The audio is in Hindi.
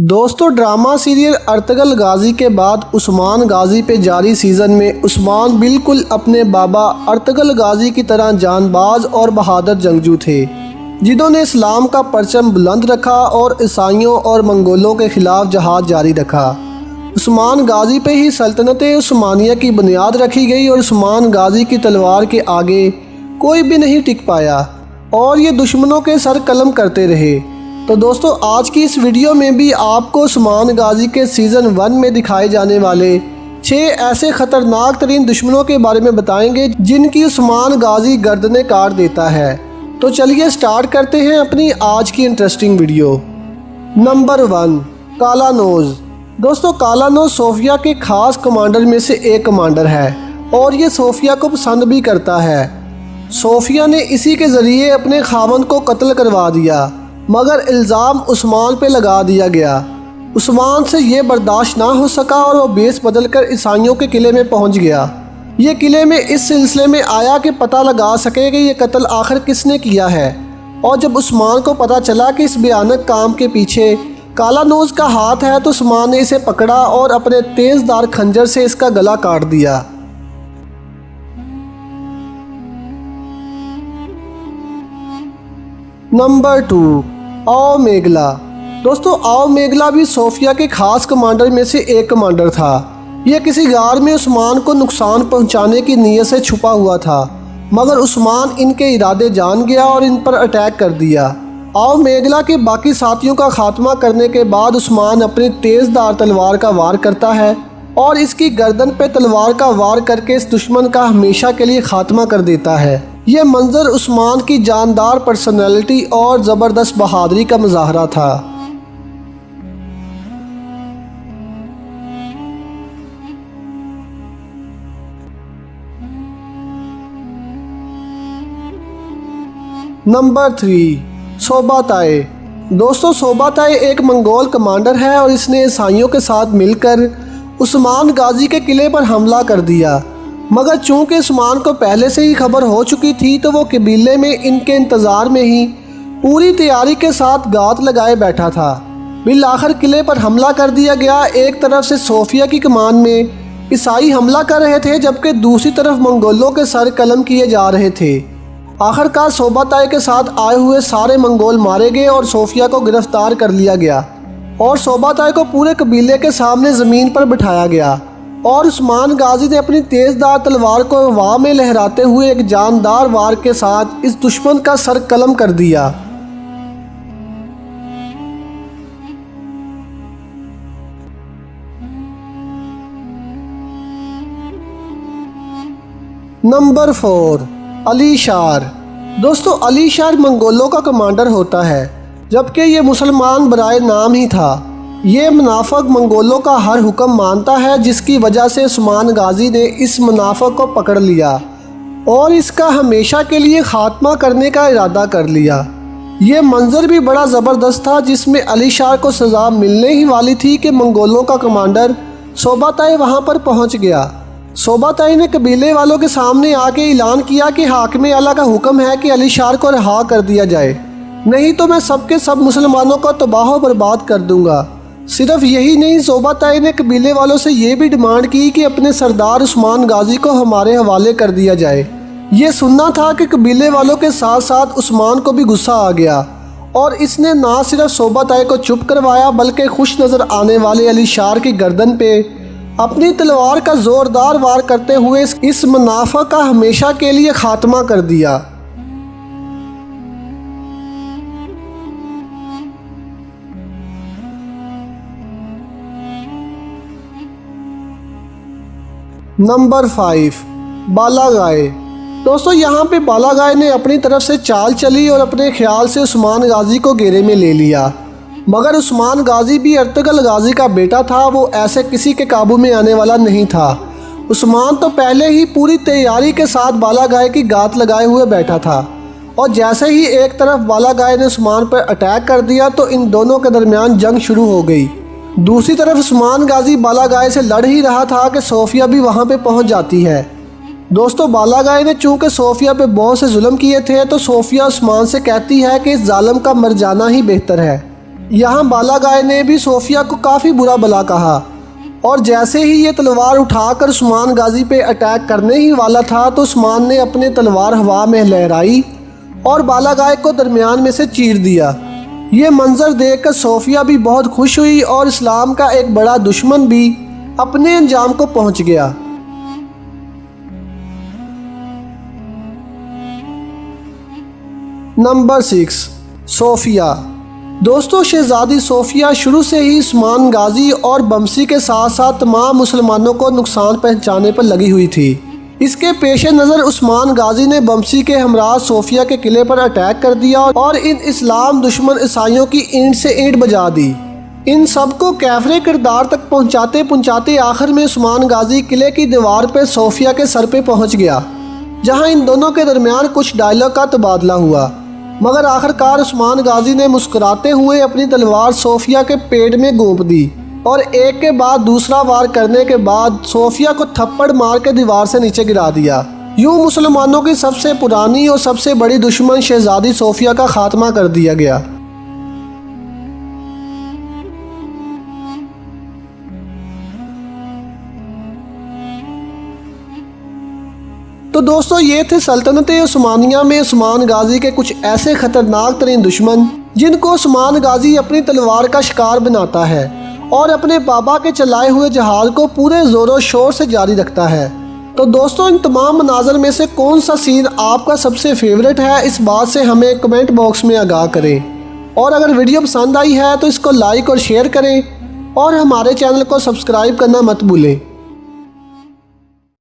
दोस्तों, ड्रामा सीरियल अर्तुगरुल गाजी के बाद उस्मान गाजी पे जारी सीज़न में उस्मान बिल्कुल अपने बाबा अर्तुगरुल गाजी की तरह जांबाज और बहादुर जंगजू थे, जिन्होंने इस्लाम का परचम बुलंद रखा और ईसाइयों और मंगोलों के ख़िलाफ़ जहाद जारी रखा। उस्मान गाजी पे ही सल्तनत उस्मानिया की बुनियाद रखी गई और उस्मान गाजी की तलवार के आगे कोई भी नहीं टिक पाया और ये दुश्मनों के सर कलम करते रहे। तो दोस्तों, आज की इस वीडियो में भी आपको उस्मान गाजी के सीज़न 1 में दिखाए जाने वाले 6 ऐसे ख़तरनाक तरीन दुश्मनों के बारे में बताएंगे जिनकी उस्मान गाजी गर्दनें काट देता है। तो चलिए स्टार्ट करते हैं अपनी आज की इंटरेस्टिंग वीडियो। नंबर 1, काला नोज़। दोस्तों, काला नोज़ सोफिया के ख़ास कमांडर में से एक कमांडर है और ये सोफिया को पसंद भी करता है। सोफिया ने इसी के ज़रिए अपने खावंद को कत्ल करवा दिया, मगर इल्ज़ाम उस्मान पे लगा दिया गया। उस्मान से ये बर्दाश्त ना हो सका और वो बेस बदलकर ईसाइयों के किले में पहुंच गया। ये किले में इस सिलसिले में आया कि पता लगा सके कि ये कत्ल आखिर किसने किया है। और जब उस्मान को पता चला कि इस भयानक काम के पीछे काला नोज़ का हाथ है, तो उस्मान ने इसे पकड़ा और अपने तेज़दार खंजर से इसका गला काट दिया। नंबर 2, आओ मेगला। दोस्तों, आओ मेगला भी सोफिया के खास कमांडर में से एक कमांडर था। यह किसी गार में उस्मान को नुकसान पहुंचाने की नीयत से छुपा हुआ था, मगर उस्मान इनके इरादे जान गया और इन पर अटैक कर दिया। आओ मेगला के बाकी साथियों का खात्मा करने के बाद उस्मान अपनी तेज़दार तलवार का वार करता है और इसकी गर्दन पे तलवार का वार करके इस दुश्मन का हमेशा के लिए खात्मा कर देता है। यह मंजर उस्मान की जानदार पर्सनैलिटी और ज़बरदस्त बहादुरी का मुजाहरा था। नंबर 3, सोबाताए। दोस्तों, सोबाताए एक मंगोल कमांडर है और इसने ईसाइयों के साथ मिलकर उस्मान गाजी के किले पर हमला कर दिया, मगर चूंकि उस्मान को पहले से ही खबर हो चुकी थी तो वो कबीले में इनके इंतज़ार में ही पूरी तैयारी के साथ गात लगाए बैठा था। बिल आखिर किले पर हमला कर दिया गया। एक तरफ से सोफिया की कमान में ईसाई हमला कर रहे थे, जबकि दूसरी तरफ मंगोलों के सर कलम किए जा रहे थे। आखिरकार सोबाताए के साथ आए हुए सारे मंगोल मारे गए और सोफिया को गिरफ्तार कर लिया गया और सोबाताए को पूरे कबीले के सामने ज़मीन पर बिठाया गया और उस्मान गाजी ने अपनी तेज़दार तलवार को हवा में लहराते हुए एक जानदार वार के साथ इस दुश्मन का सर कलम कर दिया। नंबर 4, अली शार। दोस्तों, अली शार मंगोलों का कमांडर होता है, जबकि ये मुसलमान बराए नाम ही था। ये मुनाफिक मंगोलों का हर हुक्म मानता है, जिसकी वजह से उस्मान गाजी ने इस मुनाफिक को पकड़ लिया और इसका हमेशा के लिए खात्मा करने का इरादा कर लिया। ये मंजर भी बड़ा ज़बरदस्त था, जिसमें अली शार को सज़ा मिलने ही वाली थी कि मंगोलों का कमांडर सोबाताए वहाँ पर पहुँच गया। सोबाताए ने कबीले वालों के सामने आके ऐलान किया कि हाकिम अल्लाह का हुक्म है कि अली शार को रिहा कर दिया जाए, नहीं तो मैं सबके सब मुसलमानों को तबाह बर्बाद कर दूँगा। सिर्फ यही नहीं, सोबाताए ने कबीले वालों से ये भी डिमांड की कि अपने सरदार उस्मान गाजी को हमारे हवाले कर दिया जाए। ये सुनना था कि कबीले वालों के साथ साथ उस्मान को भी गुस्सा आ गया और इसने ना सिर्फ सोबाताए को चुप करवाया, बल्कि खुश नज़र आने वाले अली शार की गर्दन पे अपनी तलवार का ज़ोरदार वार करते हुए इस मुनाफा का हमेशा के लिए खात्मा कर दिया। नंबर 5, बालागाए। दोस्तों, यहाँ पे बालागाए ने अपनी तरफ से चाल चली और अपने ख्याल से उस्मान गाजी को घेरे में ले लिया, मगर उस्मान गाजी भी अर्तुगरुल गाजी का बेटा था। वो ऐसे किसी के काबू में आने वाला नहीं था। उस्मान तो पहले ही पूरी तैयारी के साथ बालागाए की गात लगाए हुए बैठा था और जैसे ही एक तरफ बालागाए ने उस्मान पर अटैक कर दिया तो इन दोनों के दरमियान जंग शुरू हो गई। दूसरी तरफ उस्मान गाजी बालागाए से लड़ ही रहा था कि सोफिया भी वहां पे पहुंच जाती है। दोस्तों, बालागाए ने चूंकि सोफिया पे बहुत से जुल्म किए थे, तो सोफिया उस्मान से कहती है कि इस जालिम का मर जाना ही बेहतर है। यहाँ बालागाय ने भी सोफिया को काफ़ी बुरा भला कहा और जैसे ही ये तलवार उठाकर उस्मान गाजी पे अटैक करने ही वाला था तो उस्मान ने अपने तलवार हवा में लहराई और बालागाय को दरमियान में से चीर दिया। ये मंजर देखकर सोफिया भी बहुत खुश हुई और इस्लाम का एक बड़ा दुश्मन भी अपने अंजाम को पहुंच गया। Number 6, Sophia. दोस्तों, शहजादी सोफिया शुरू से ही उस्मान गाजी और बमसी के साथ साथ तमाम मुसलमानों को नुकसान पहुंचाने पर लगी हुई थी। इसके पेश नज़र उस्मान गाजी ने बमसी के हमरा सोफिया के किले पर अटैक कर दिया और इन इस्लाम दुश्मन ईसाइयों की ईंट से ईंट बजा दी। इन सबको कैफरे किरदार तक पहुंचाते पहुंचाते आखिर में उस्मान गाजी किले की दीवार पर सोफिया के सर पे पहुंच गया, जहां इन दोनों के दरमियान कुछ डायलॉग का तबादला हुआ, मगर आखिरकार उस्मान गाजी ने मुस्कुराते हुए अपनी तलवार सोफिया के पेट में गोंप दी और एक के बाद दूसरा वार करने के बाद सोफिया को थप्पड़ मार के दीवार से नीचे गिरा दिया। यूं मुसलमानों की सबसे पुरानी और सबसे बड़ी दुश्मन शहजादी सोफिया का खात्मा कर दिया गया। तो दोस्तों, ये थे सल्तनत उस्मानिया में उस्मान गाजी के कुछ ऐसे खतरनाक तरीन दुश्मन जिनको उस्मान गाजी अपनी तलवार का शिकार बनाता है और अपने बाबा के चलाए हुए जहाज को पूरे ज़ोरों शोर से जारी रखता है। तो दोस्तों, इन तमाम मनाज़र में से कौन सा सीन आपका सबसे फेवरेट है, इस बात से हमें कमेंट बॉक्स में आगाह करें। और अगर वीडियो पसंद आई है तो इसको लाइक और शेयर करें और हमारे चैनल को सब्सक्राइब करना मत भूलें।